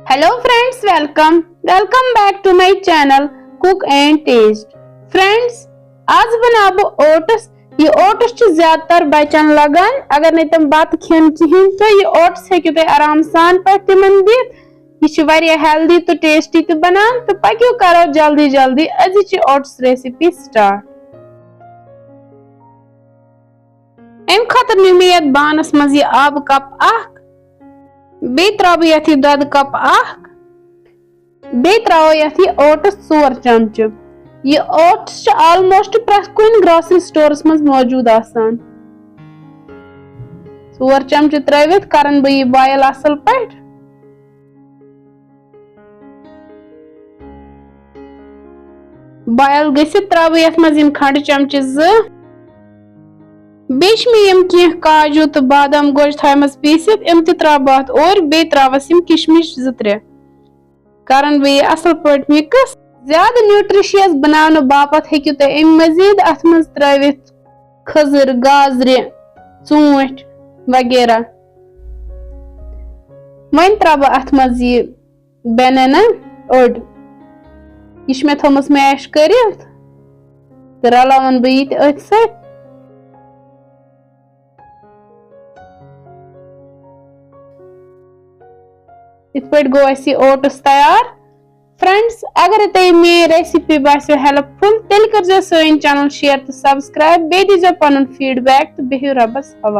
Hello friends, welcome back to my channel Cook and Taste. Friends, आज बना बो oats. ये ओट्स च ज्यादातर बच्चन लगान। अगर नहीं तुम बात खेन कहीं तो ये ओट्स है कि आराम सान पे तिमन दित। ये वारिया हेल्दी तो टेस्टी तो बनान। तो पक्यो करो जल्दी जल्दी अजी ओट्स रेसिपी स्टार्ट। एम खतर नी में बानस मज ये आब कप अख बे त्रो यथी दुध कप अख बे त्रो यथी ओट्स 4 चमच। ये ओट्स ऑलमोस्ट प्रत कुन ग्रोसरी स्टोर्स मज मौजूद आसान। 4 चमच त्रिवित करन बह बॉयल असल पे। बॉयल गसित त्रो यथ मज खंड चमच 2 बेश में यम की काजू तो बादाम गोश थमस पीसित यम त्रा बात और बे त्रावस यम किशमिश 2-3 करन बे असल पट मिक्स। ज्यादा न्यूट्रिशियस बनाने बापत हेकु तो अम मजीद अथ मज त्रिवित खजर गाजर चूंठ वगैरह। वन त्रा अथ मज ये बनाना ओड यह मे थोमस मैश करित तो रलावन बह ये अथ सत। इत पे गो ओट्स तैयार। फ्रेंड्स, अगर तुम मे रेसिपी बासो हेल्पफुल तेल कर सन चैनल शेयर तो सब्सक्राइब बे दीजो पन फीडबैक तो बिहियो रबस हवाले।